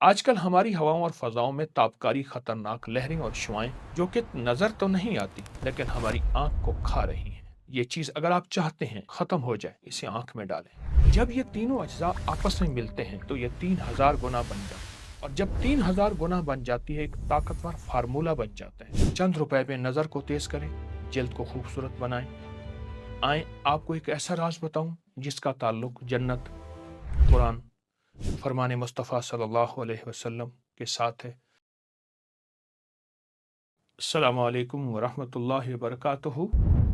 आजकल हमारी हवाओं और फजाओं में ताबकारी खतरनाक लहरें और शुआएं जो कि नजर तो नहीं आती लेकिन हमारी आंख को खा रही हैं। ये चीज अगर आप चाहते हैं खत्म हो जाए, इसे आंख में डालें। जब ये तीनों अज्जा आपस में मिलते हैं तो ये 3000 गुना बन जाते हैं, और जब 3000 गुना बन जाती है एक ताकतवर फार्मूला बन जाता है। चंद रुपए में नजर को तेज करें, जल्द को खूबसूरत बनाएं। आए आपको एक ऐसा राज बताऊं जिसका ताल्लुक जन्नत, कुरान, फरमान मुस्तफ़ा सल्लल्लाहु अलैहि वसल्लम के साथ है। अस्सलामु अलैकुम वरहमतुल्लाहि वबरकातुहू।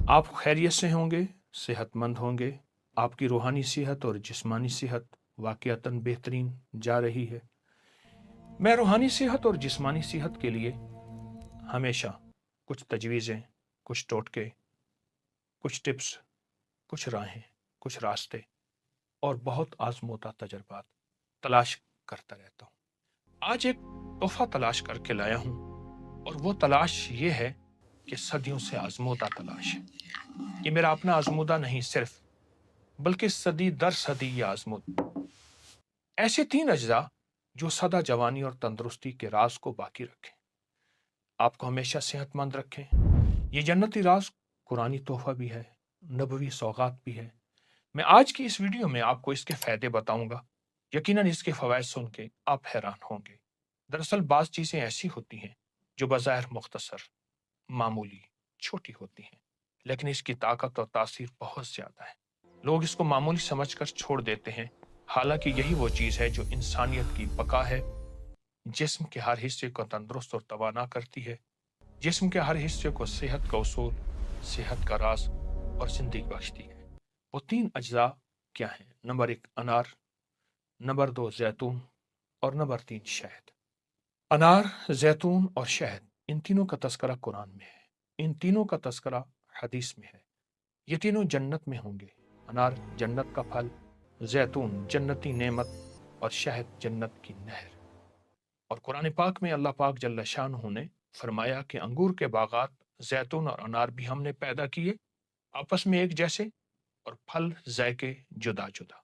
आप खैरियत से होंगे, सेहतमंद होंगे। आपकी रूहानी सेहत और जिस्मानी सेहत वाक़ियतन बेहतरीन जा रही है। मैं रूहानी सेहत और जिस्मानी सेहत के लिए हमेशा कुछ तजवीज़ें, कुछ टोटके, कुछ टिप्स, कुछ राहें, कुछ रास्ते और बहुत आज़मूदा तजर्बात तलाश करता रहता हूँ। आज एक तोहफा तलाश करके लाया हूँ, और वो तलाश ये है कि सदियों से आज़मूदा तलाश है। ये मेरा अपना आज़मूदा नहीं सिर्फ, बल्कि सदी दर सदी ये आज़मूदा। ऐसे 3 अज्जा जो सदा जवानी और तंदुरुस्ती के राज को बाकी रखें, आपको हमेशा सेहतमंद रखें। ये जन्नती राज कुरानी तोहफा भी है, नबवी सौगात भी है। मैं आज की इस वीडियो में आपको इसके फायदे बताऊंगा। यकीनन इसके फवायद सुन के आप हैरान होंगे। दरअसल बाज़ चीज़ें ऐसी होती हैं जो बज़ाहिर मुख्तसर, मामूली, छोटी होती हैं, लेकिन इसकी ताकत और तासीर बहुत ज़्यादा है। लोग इसको मामूली समझकर छोड़ देते हैं, हालांकि यही वो चीज़ है जो इंसानियत की बका है। जिस्म के हर हिस्से को तंदुरुस्त और तवाना करती है। जिस्म के हर हिस्से को सेहत का उसूल, सेहत का राज और जिंदगी बख्शती है। वो 3 अज्जा क्या हैं? नंबर 1 अनार, नंबर 2 जैतून और नंबर 3 शहद। अनार, जैतून और शहद, इन तीनों का तस्करा कुरान में है। इन तीनों का तस्करा हदीस में है। ये तीनों जन्नत में होंगे। अनार जन्नत का फल, जैतून जन्नती नेमत और शहद जन्नत की नहर। और कुरान पाक में अल्लाह पाक जल्ल शानहू ने फरमाया कि अंगूर के बागात, जैतून और अनार भी हमने पैदा किए, आपस में एक जैसे, और फल जायके जुदा जुदा।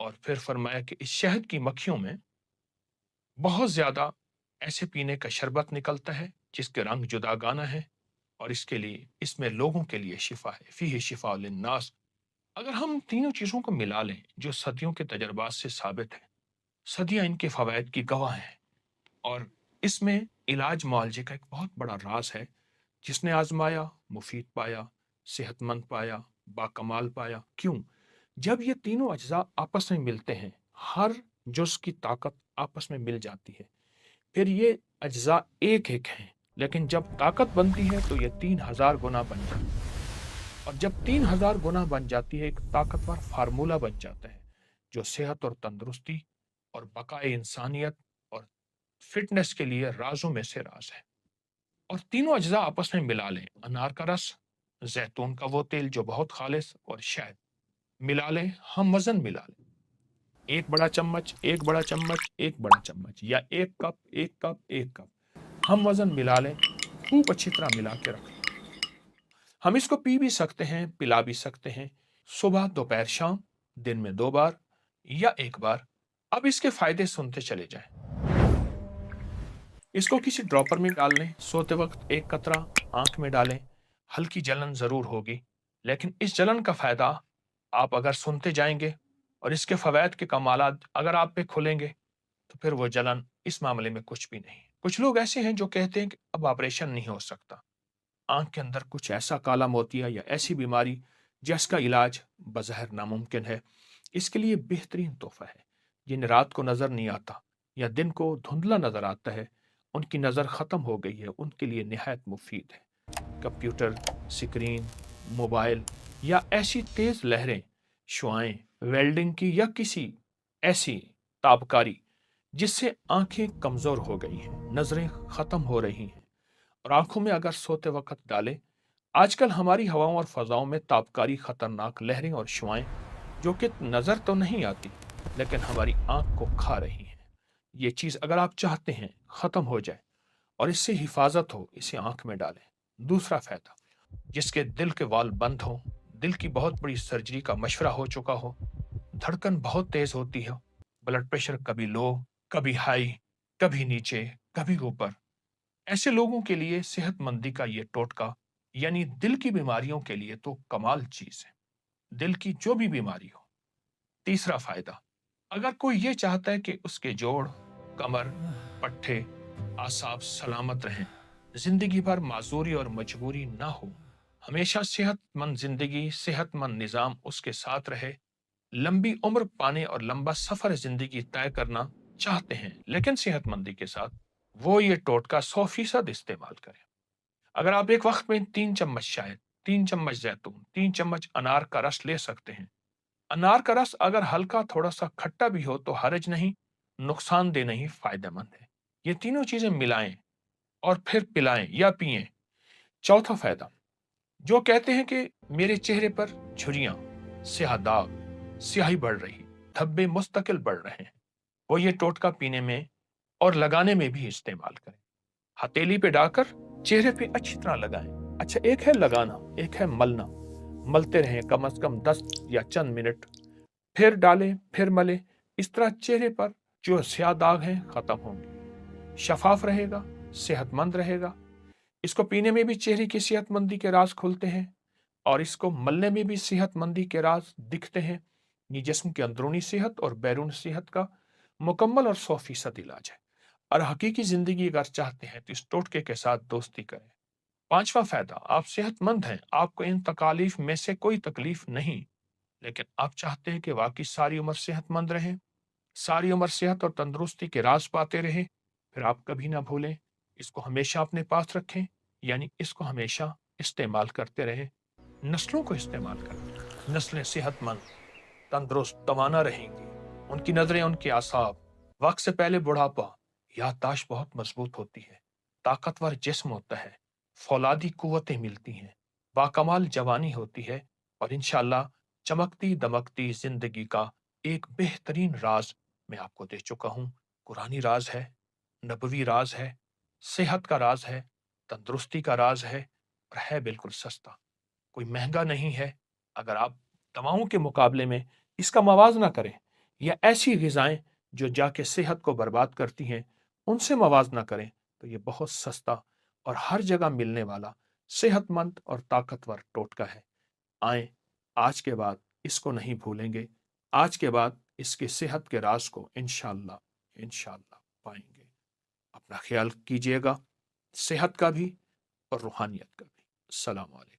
और फिर फरमाया कि इस शहद की मक्खियों में बहुत ज्यादा ऐसे पीने का शरबत निकलता है जिसके रंग जुदागाना है, और इसके लिए, इसमें लोगों के लिए शिफा है। फीही शिफा लिन्नास। अगर हम तीनों चीजों को मिला लें जो सदियों के तजर्बात से साबित है, सदियां इनके फवायद की गवाह हैं, और इसमें इलाज मुआलजे का एक बहुत बड़ा राज है। जिसने आजमाया मुफीद पाया, सेहतमंद पाया, बाकमाल पाया। क्यों? जब ये तीनों अज्जा आपस में मिलते हैं, हर जुज की ताकत आपस में मिल जाती है, फिर ये अज्जा एक एक हैं, लेकिन जब ताकत बनती है तो ये 3000 गुना बन जाती है। और जब 3000 गुना बन जाती है एक ताकतवर फार्मूला बन जाता है जो सेहत और तंदुरुस्ती और बकाए इंसानियत और फिटनेस के लिए राजों में से राज है। और तीनों अज्जा आपस में मिला लें। अनार का रस, जैतून का वो तेल जो बहुत खालिस, और शहद मिला लें। हम वजन मिला लें, एक बड़ा चम्मच, एक बड़ा चम्मच, एक बड़ा चम्मच, या एक कप, एक कप, एक कप। हम वजन मिला लें, खूब अच्छी तरह मिला के रख लें। हम इसको पी भी सकते हैं, पिला भी सकते हैं, सुबह, दोपहर, शाम, दिन में 2 बार या 1 बार। अब इसके फायदे सुनते चले जाएं। इसको किसी ड्रॉपर में डाल लें, सोते वक्त 1 कतरा आंख में डालें। हल्की जलन जरूर होगी, लेकिन इस जलन का फायदा आप अगर सुनते जाएंगे और इसके फवैद के कमालात अगर आप पे खुलेंगे, तो फिर वो जलन इस मामले में कुछ भी नहीं। कुछ लोग ऐसे हैं जो कहते हैं कि अब ऑपरेशन नहीं हो सकता, आंख के अंदर कुछ ऐसा काला मोतिया या ऐसी बीमारी जिसका इलाज बज़ाहिर नामुमकिन है। इसके लिए बेहतरीन तोहफा है। जिन रात को नजर नहीं आता या दिन को धुंधला नजर आता है, उनकी नजर खत्म हो गई है, उनके लिए निहायत मुफीद है। कंप्यूटर स्क्रीन, मोबाइल या ऐसी तेज लहरें, शुआएं, वेल्डिंग की या किसी ऐसी ताबकारी जिससे आंखें कमजोर हो गई हैं, नजरें खत्म हो रही हैं, और आंखों में अगर सोते वक्त डालें। आजकल हमारी हवाओं और फजाओं में ताबकारी खतरनाक लहरें और शुआएं जो कि नजर तो नहीं आती लेकिन हमारी आंख को खा रही हैं। ये चीज अगर आप चाहते हैं खत्म हो जाए और इससे हिफाजत हो, इसे आंख में डालें। दूसरा फायदा, जिसके दिल के वाल बंद हों, दिल की बहुत बड़ी सर्जरी का मशवरा हो चुका हो, धड़कन बहुत तेज होती है, ब्लड प्रेशर कभी लो, कभी हाई, कभी नीचे, कभी ऊपर। ऐसे लोगों के लिए सेहतमंदी का ये टोटका यानी दिल की बीमारियों के लिए तो कमाल चीज है, दिल की जो भी बीमारी हो। तीसरा फायदा, अगर कोई ये चाहता है कि उसके जोड़, कमर, पट्टे, आसाब सलामत रहें, जिंदगी भर माजूरी और मजबूरी ना हो, हमेशा सेहतमंद जिंदगी, सेहतमंद निजाम उसके साथ रहे, लंबी उम्र पाने और लंबा सफर जिंदगी तय करना चाहते हैं लेकिन सेहतमंदी के साथ, वो ये टोटका 100% इस्तेमाल करें। अगर आप एक वक्त में 3 चम्मच शहद, 3 चम्मच जैतून, 3 चम्मच अनार का रस ले सकते हैं। अनार का रस अगर हल्का थोड़ा सा खट्टा भी हो तो हर्ज नहीं, नुकसानदेह नहीं, फायदेमंद है। ये तीनों चीजें मिलाएं और फिर पिलाएं या पिएं। चौथा फायदा, जो कहते हैं कि मेरे चेहरे पर झुर्रियां, स्याह दाग, स्याही बढ़ रही, धब्बे मुस्तकिल बढ़ रहे हैं, वो ये टोटका पीने में और लगाने में भी इस्तेमाल करें। हथेली पे डालकर चेहरे पे अच्छी तरह लगाएं। अच्छा, एक है लगाना, एक है मलना। मलते रहें कम से कम 10 या चंद मिनट, फिर डालें, फिर मलें। इस तरह चेहरे पर जो स्याह दाग हैं खत्म होंगे, शफाफ रहेगा, सेहतमंद रहेगा। इसको पीने में भी चेहरे की सेहतमंदी के राज खुलते हैं और इसको मलने में भी सेहतमंदी के राज दिखते हैं। ये जिस्म की अंदरूनी सेहत और बैरून सेहत का मुकम्मल और 100% इलाज है। और हकीकी जिंदगी अगर चाहते हैं तो इस टोटके के साथ दोस्ती करें। पांचवा फायदा, आप सेहतमंद हैं, आपको इन तकालीफ में से कोई तकलीफ नहीं, लेकिन आप चाहते हैं कि वाकई सारी उम्र सेहतमंद रहें, सारी उम्र सेहत और तंदुरुस्ती के राज पाते रहें। फिर आप कभी ना भूलें, इसको हमेशा अपने पास रखें, यानी इसको हमेशा इस्तेमाल करते रहें। नस्लों को इस्तेमाल करें, नस्लें सेहतमंद, तंदुरुस्त, तवाना रहेंगी। उनकी नजरें, उनके आसाब, वक्त से पहले बुढ़ापा, याददाश्त बहुत मजबूत होती है, ताकतवर जिस्म होता है, फौलादी कुव्वतें मिलती हैं, बाकमाल जवानी होती है और इंशाअल्लाह चमकती दमकती जिंदगी का एक बेहतरीन राज मैं आपको दे चुका हूँ। कुरानी राज है, नबवी राज है, सेहत का राज है, तंदुरुस्ती का राज है और है बिल्कुल सस्ता, कोई महंगा नहीं है। अगर आप दवाओं के मुकाबले में इसका मवाजना करें या ऐसी ग़िज़ाएं जो जाके सेहत को बर्बाद करती हैं उनसे मवाजना करें तो ये बहुत सस्ता और हर जगह मिलने वाला सेहतमंद और ताकतवर टोटका है। आए, आज के बाद इसको नहीं भूलेंगे, आज के बाद इसके सेहत के राज को इंशाअल्लाह इंशाअल्लाह पाएंगे। अपना ख्याल कीजिएगा, सेहत का भी और रूहानियत का भी। अस्सलाम वालेकुम।